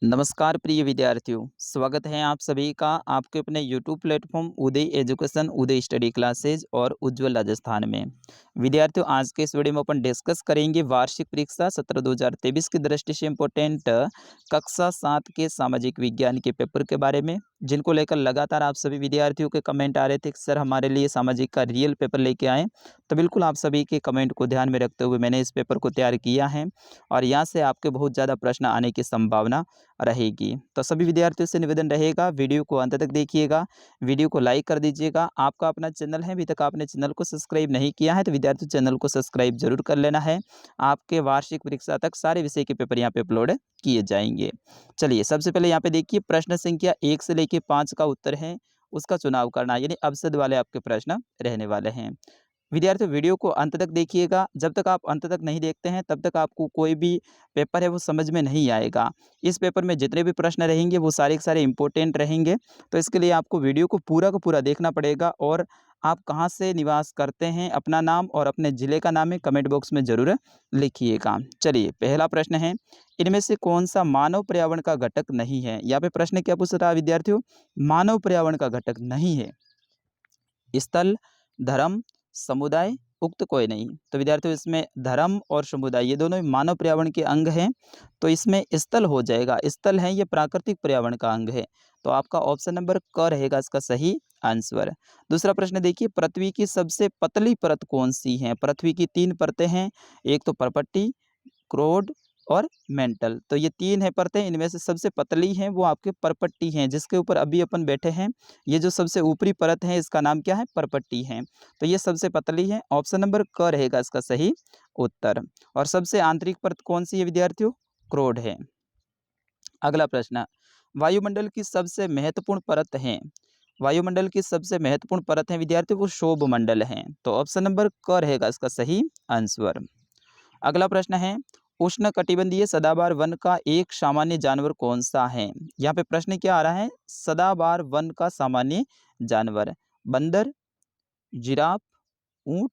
नमस्कार प्रिय विद्यार्थियों, स्वागत है आप सभी का आपके अपने YouTube प्लेटफॉर्म उदय एजुकेशन, उदय स्टडी क्लासेज और उज्ज्वल राजस्थान में। विद्यार्थियों, आज के इस वीडियो में अपन डिस्कस करेंगे वार्षिक परीक्षा सत्र 2023 की दृष्टि से इम्पोर्टेंट कक्षा 7 के सामाजिक विज्ञान के पेपर के बारे में, जिनको लेकर लगातार आप सभी विद्यार्थियों के कमेंट आ रहे थे कि सर हमारे लिए सामाजिक का रियल पेपर लेके आएँ। तो बिल्कुल आप सभी के कमेंट को ध्यान में रखते हुए मैंने इस पेपर को तैयार किया है और यहाँ से आपके बहुत ज़्यादा प्रश्न आने की संभावना रहेगी। तो सभी विद्यार्थियों से निवेदन रहेगा, वीडियो को अंत तक देखिएगा, वीडियो को लाइक कर दीजिएगा। आपका अपना चैनल है, अभी तक आपने चैनल को सब्सक्राइब नहीं किया है तो विद्यार्थियों चैनल को सब्सक्राइब जरूर कर लेना है। आपके वार्षिक परीक्षा तक सारे विषय के पेपर यहाँ पे अपलोड किए जाएंगे। चलिए सबसे पहले यहाँ पे देखिए, प्रश्न संख्या 1 से लेके 5 का उत्तर है, उसका चुनाव करना, यानी अवसाद वाले आपके प्रश्न रहने वाले हैं। विद्यार्थियों, वीडियो को अंत तक देखिएगा। जब तक आप अंत तक नहीं देखते हैं तब तक आपको कोई भी पेपर है वो समझ में नहीं आएगा। इस पेपर में जितने भी प्रश्न रहेंगे वो सारे के सारे इंपॉर्टेंट रहेंगे। तो इसके लिए आपको वीडियो को पूरा का पूरा देखना पड़ेगा और आप कहाँ से निवास करते हैं, अपना नाम और अपने ज़िले का नाम है कमेंट बॉक्स में ज़रूर लिखिएगा। चलिए पहला प्रश्न है, इनमें से कौन सा मानव पर्यावरण का घटक नहीं है। यहाँ पे प्रश्न क्या पूछ रहा है विद्यार्थियों, मानव पर्यावरण का घटक नहीं है। स्थल, धर्म, समुदाय, उक्त कोई नहीं। तो विद्यार्थियों, इसमें धर्म और समुदाय ये दोनों ही मानव पर्यावरण के अंग हैं। तो इसमें स्थल हो जाएगा, स्थल है ये प्राकृतिक पर्यावरण का अंग है। तो आपका ऑप्शन नंबर क रहेगा इसका सही आंसर। दूसरा प्रश्न देखिए, पृथ्वी की सबसे पतली परत कौन सी है। पृथ्वी की 3 परतें हैं, एक तो परपट्टी, क्रोड और मेंटल। तो ये 3 है परतें, इनमें से सबसे पतली हैं वो आपके परपट्टी हैं, जिसके ऊपर अभी अपन बैठे हैं। ये जो सबसे ऊपरी परत है इसका नाम क्या है, परपट्टी है। तो ये सबसे पतली है, ऑप्शन नंबर क रहेगा इसका सही उत्तर। और सबसे आंतरिक परत कौन सी है विद्यार्थियों, क्रोड है। अगला प्रश्न, वायुमंडल की सबसे महत्वपूर्ण परत है। वायुमंडल की सबसे महत्वपूर्ण परत है विद्यार्थियों वो शोभ मंडल है। तो ऑप्शन नंबर क रहेगा इसका सही आंसर। अगला प्रश्न है, उष्णकटिबंधीय सदाबहार वन का एक सामान्य जानवर कौन सा है। यहाँ पे प्रश्न क्या आ रहा है, सदाबहार वन का सामान्य जानवर, बंदर, जिराफ, ऊंट,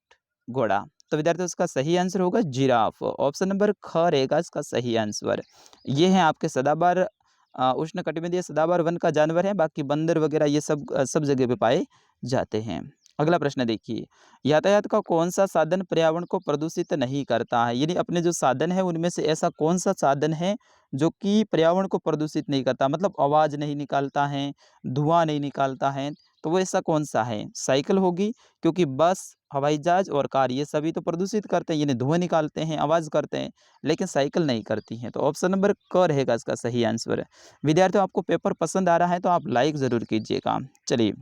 घोड़ा। तो विद्यार्थियों इसका सही आंसर होगा जिराफ, ऑप्शन नंबर ख रहेगा इसका सही आंसर। ये है आपके सदाबहार उष्णकटिबंधीय सदाबहार वन का जानवर है, बाकी बंदर वगैरह ये सब जगह पे पाए जाते हैं। अगला प्रश्न देखिए, यातायात का कौन सा साधन पर्यावरण को प्रदूषित नहीं करता है। यानी अपने जो साधन है उनमें से ऐसा कौन सा साधन है जो कि पर्यावरण को प्रदूषित नहीं करता, मतलब आवाज़ नहीं निकालता है, धुआं नहीं निकालता है। तो वो ऐसा कौन सा है, साइकिल होगी, क्योंकि बस, हवाई जहाज और कार ये सभी तो प्रदूषित करते हैं, यानी धुआं निकालते हैं, आवाज़ करते हैं, लेकिन साइकिल नहीं करती हैं। तो ऑप्शन नंबर क रहेगा इसका सही आंसर। विद्यार्थियों, आपको पेपर पसंद आ रहा है तो आप लाइक ज़रूर कीजिएगा। चलिए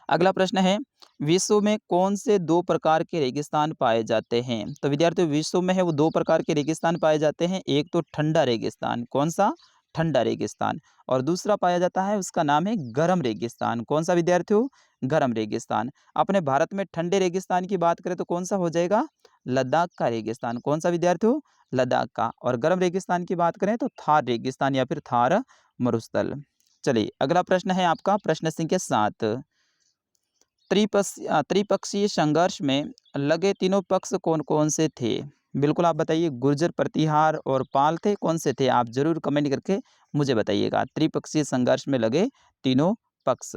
अगला प्रश्न है, विश्व में कौन से 2 प्रकार के रेगिस्तान पाए जाते हैं। तो विद्यार्थियों, विश्व में है वो 2 प्रकार के रेगिस्तान पाए जाते हैं। एक तो ठंडा रेगिस्तान, कौन सा, ठंडा रेगिस्तान, और दूसरा पाया जाता है उसका नाम है गर्म रेगिस्तान। कौन सा विद्यार्थियों, गर्म रेगिस्तान। अपने भारत में ठंडे रेगिस्तान की बात करें तो कौन सा हो जाएगा, लद्दाख का रेगिस्तान। कौन सा विद्यार्थियों, लद्दाख का। और गर्म रेगिस्तान की बात करें तो थार रेगिस्तान या फिर थार मरुस्थल। चलिए अगला प्रश्न है आपका प्रश्न संख्या 7, त्रिपक्षीय संघर्ष में लगे तीनों पक्ष कौन कौन से थे। बिल्कुल आप बताइए, गुर्जर, प्रतिहार और पाल थे, कौन से थे, आप जरूर कमेंट करके मुझे बताइएगा। त्रिपक्षीय संघर्ष में लगे तीनों पक्ष,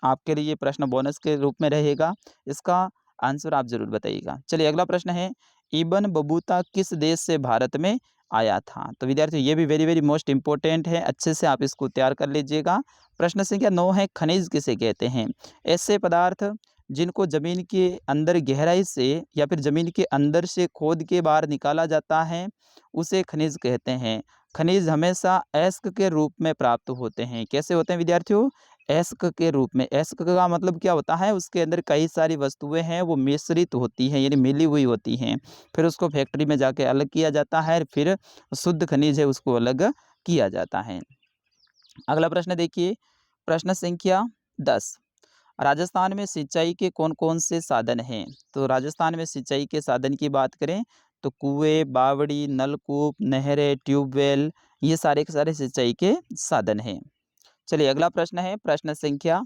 आपके लिए ये प्रश्न बोनस के रूप में रहेगा, इसका आंसर आप जरूर बताइएगा। चलिए अगला प्रश्न है, इब्न बतूता किस देश से भारत में आया था। तो विद्यार्थियों, ये भी वेरी वेरी मोस्ट इंपॉर्टेंट है, अच्छे से आप इसको तैयार कर लीजिएगा। प्रश्न संख्या 9 है, खनिज किसे कहते हैं। ऐसे पदार्थ जिनको जमीन के अंदर गहराई से या फिर जमीन के अंदर से खोद के बाहर निकाला जाता है उसे खनिज कहते हैं। खनिज हमेशा अयस्क के रूप में प्राप्त होते हैं। कैसे होते हैं विद्यार्थियों, अयस्क के रूप में। अयस्क का मतलब क्या होता है, उसके अंदर कई सारी वस्तुएं हैं वो मिश्रित होती हैं, यानी मिली हुई होती हैं। फिर उसको फैक्ट्री में जाके अलग किया जाता है, फिर शुद्ध खनिज है उसको अलग किया जाता है। अगला प्रश्न देखिए, प्रश्न संख्या 10, राजस्थान में सिंचाई के कौन कौन से साधन हैं। तो राजस्थान में सिंचाई के साधन की बात करें तो कुएं, बावड़ी, नलकूप, नहरें, ट्यूबवेल, ये सारे के सारे सिंचाई के साधन हैं। चलिए अगला प्रश्न है प्रश्न संख्या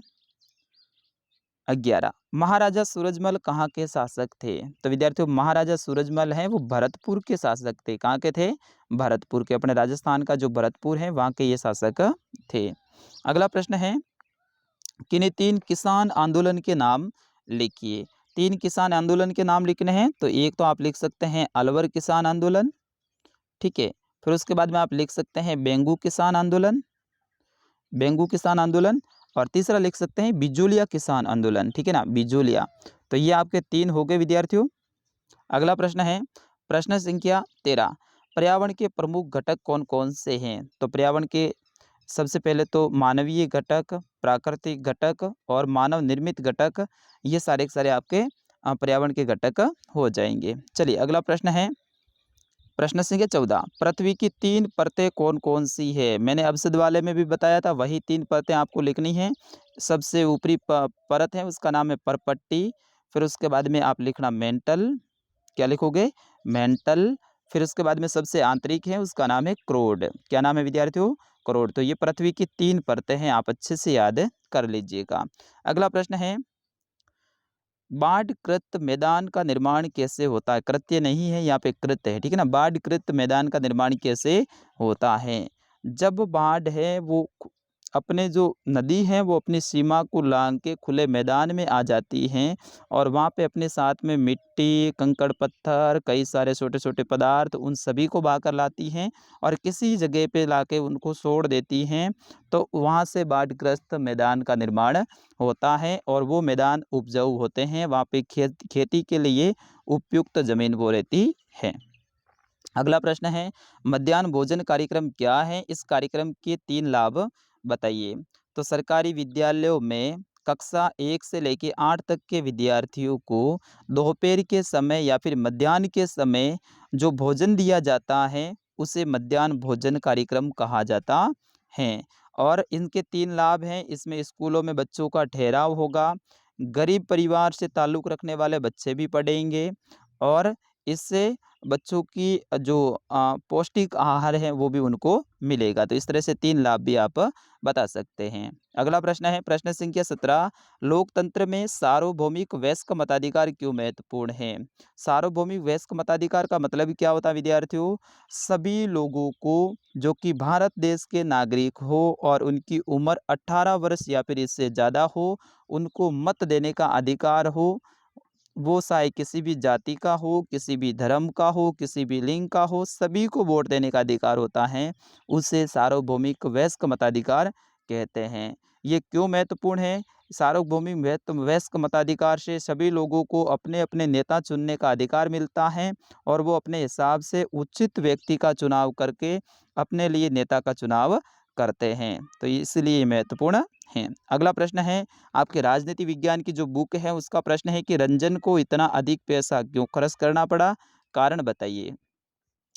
11। महाराजा सूरजमल कहाँ के शासक थे? तो विद्यार्थियों महाराजा सूरजमल हैं वो भरतपुर के शासक थे। कहाँ के थे? भरतपुर के। अपने राजस्थान का जो भरतपुर है वहाँ के ये शासक थे। अगला प्रश्न है, किन्हीं 3 किसान आंदोलन के नाम लिखिए। 3 किसान आंदोलन के नाम लिखने हैं तो एक तो आप लिख सकते हैं अलवर किसान आंदोलन, ठीक है। फिर उसके बाद में आप लिख सकते हैं बेंगू किसान आंदोलन, बेंगू किसान आंदोलन, और तीसरा लिख सकते हैं बिजोलिया किसान आंदोलन, ठीक है ना, बिजोलिया। तो ये आपके 3 हो गए विद्यार्थियों। अगला प्रश्न है, प्रश्न संख्या 13। पर्यावरण के प्रमुख घटक कौन कौन से हैं? तो पर्यावरण के सबसे पहले तो मानवीय घटक, प्राकृतिक घटक और मानव निर्मित घटक, ये सारे के सारे आपके पर्यावरण के घटक हो जाएंगे। चलिए अगला प्रश्न है, प्रश्न संख्या 14। पृथ्वी की 3 परतें कौन कौन सी है? मैंने अपसद वाले में भी बताया था, वही 3 परतें आपको लिखनी है। सबसे ऊपरी परत है उसका नाम है परपट्टी, फिर उसके बाद में आप लिखना मेंटल, क्या लिखोगे? मेंटल। फिर उसके बाद में सबसे आंतरिक है उसका नाम है क्रोड। क्या नाम है विद्यार्थियों? क्रोड। तो ये पृथ्वी की 3 परतें हैं, आप अच्छे से याद कर लीजिएगा। अगला प्रश्न है, बाढ़कृत मैदान का निर्माण कैसे होता है? कृत्य नहीं है, यहाँ पे कृत है, ठीक है ना। बाढ़कृत मैदान का निर्माण कैसे होता है? जब बाढ़ है वो अपने जो नदी है वो अपनी सीमा को लांघ के खुले मैदान में आ जाती हैं और वहाँ पे अपने साथ में मिट्टी, कंकड़ पत्थर, कई सारे छोटे छोटे पदार्थ उन सभी को बहा कर लाती हैं और किसी जगह पे लाके उनको छोड़ देती हैं। तो वहाँ से बाढ़ग्रस्त मैदान का निर्माण होता है और वो मैदान उपजाऊ होते हैं, वहाँ पे खेती के लिए उपयुक्त ज़मीन वो रहती है। अगला प्रश्न है, मध्याह्न भोजन कार्यक्रम क्या है? इस कार्यक्रम के 3 लाभ बताइए। तो सरकारी विद्यालयों में कक्षा 1 से लेके 8 तक के विद्यार्थियों को दोपहर के समय या फिर मध्याह्न के समय जो भोजन दिया जाता है उसे मध्याह्न भोजन कार्यक्रम कहा जाता है। और इनके 3 लाभ हैं, इसमें स्कूलों में बच्चों का ठहराव होगा, गरीब परिवार से ताल्लुक़ रखने वाले बच्चे भी पढ़ेंगे और इससे बच्चों की जो पौष्टिक आहार है वो भी उनको मिलेगा। तो इस तरह से 3 लाभ भी आप बता सकते हैं। अगला प्रश्न है, प्रश्न संख्या 17। लोकतंत्र में सार्वभौमिक वयस्क मताधिकार क्यों महत्वपूर्ण है? सार्वभौमिक वयस्क मताधिकार का मतलब क्या होता है विद्यार्थियों? सभी लोगों को जो कि भारत देश के नागरिक हो और उनकी उम्र 18 वर्ष या फिर इससे ज़्यादा हो, उनको मत देने का अधिकार हो। वो चाहे किसी भी जाति का हो, किसी भी धर्म का हो, किसी भी लिंग का हो, सभी को वोट देने का अधिकार होता है। उसे सार्वभौमिक वयस्क मताधिकार कहते हैं। ये क्यों महत्वपूर्ण है? सार्वभौमिक वयस्क मताधिकार से सभी लोगों को अपने अपने नेता चुनने का अधिकार मिलता है और वो अपने हिसाब से उचित व्यक्ति का चुनाव करके अपने लिए नेता का चुनाव करते हैं। तो इसलिए ये महत्वपूर्ण है। अगला प्रश्न है, आपके राजनीति विज्ञान की जो बुक है उसका प्रश्न है कि रंजन को इतना अधिक पैसा क्यों खर्च करना पड़ा? कारण बताइए।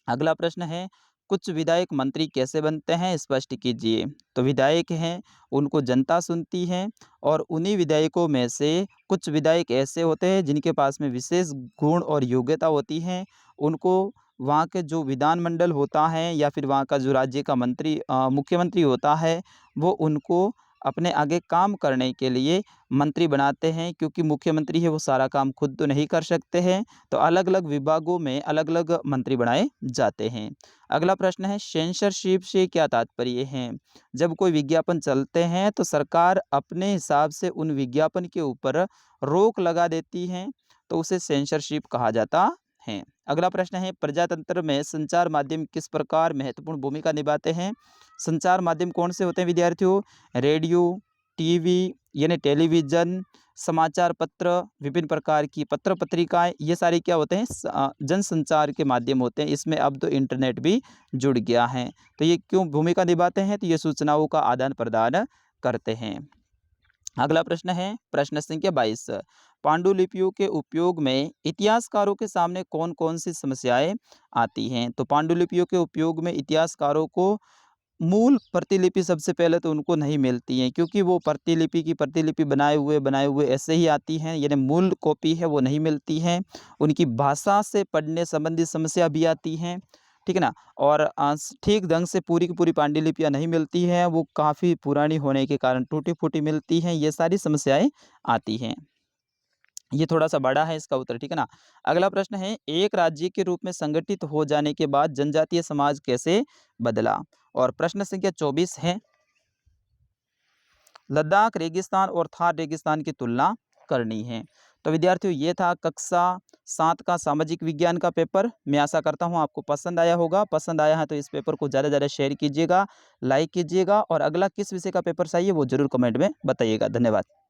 अगला प्रश्न है, कुछ विधायक मंत्री कैसे बनते हैं? स्पष्ट कीजिए। तो विधायक हैं उनको जनता चुनती है और उन्हीं विधायकों में से कुछ विधायक ऐसे होते हैं जिनके पास में विशेष गुण और योग्यता होती है। उनको वहाँ के जो विधानमंडल होता है या फिर वहाँ का जो राज्य का मुख्यमंत्री होता है वो उनको अपने आगे काम करने के लिए मंत्री बनाते हैं, क्योंकि मुख्यमंत्री है वो सारा काम खुद तो नहीं कर सकते हैं, तो अलग अलग विभागों में अलग अलग मंत्री बनाए जाते हैं। अगला प्रश्न है, सेंसरशिप से क्या तात्पर्य है? जब कोई विज्ञापन चलते हैं तो सरकार अपने हिसाब से उन विज्ञापन के ऊपर रोक लगा देती है, तो उसे सेंसरशिप कहा जाता है। अगला प्रश्न है, प्रजातंत्र में संचार माध्यम किस प्रकार महत्वपूर्ण भूमिका निभाते हैं? संचार माध्यम कौन से होते हैं विद्यार्थियों? रेडियो, टीवी यानी टेलीविज़न, समाचार पत्र, विभिन्न प्रकार की पत्र पत्रिकाएँ, ये सारे क्या होते हैं? जनसंचार के माध्यम होते हैं। इसमें अब तो इंटरनेट भी जुड़ गया है। तो ये क्यों भूमिका निभाते हैं? तो ये सूचनाओं का आदान प्रदान करते हैं। अगला प्रश्न है, प्रश्न संख्या 22। पांडुलिपियों के उपयोग में इतिहासकारों के सामने कौन कौन सी समस्याएं आती हैं? तो पांडुलिपियों के उपयोग में इतिहासकारों को मूल प्रतिलिपि सबसे पहले तो उनको नहीं मिलती हैं, क्योंकि वो प्रतिलिपि की प्रतिलिपि बनाए हुए ऐसे ही आती हैं, यानी मूल कॉपी है वो नहीं मिलती हैं। उनकी भाषा से पढ़ने संबंधी समस्या भी आती हैं, ठीक है ना? और ठीक ढंग से पूरी की पूरी पांडुलिपियाँ नहीं मिलती हैं, वो काफ़ी पुरानी होने के कारण टूटी-फूटी मिलती हैं, ये सारी समस्याएँ आती हैं। ये थोड़ा-सा बड़ा है इसका उत्तर, ठीक है ना? अगला प्रश्न है, एक राज्य के रूप में संगठित हो जाने के बाद जनजातीय समाज कैसे बदला? और प्रश्न संख्या 24 है, लद्दाख रेगिस्तान और थार रेगिस्तान की तुलना करनी है। तो विद्यार्थियों, ये था कक्षा 7 का सामाजिक विज्ञान का पेपर। मैं आशा करता हूँ आपको पसंद आया होगा। पसंद आया है तो इस पेपर को ज़्यादा से ज़्यादा शेयर कीजिएगा, लाइक कीजिएगा और अगला किस विषय का पेपर चाहिए वो ज़रूर कमेंट में बताइएगा। धन्यवाद।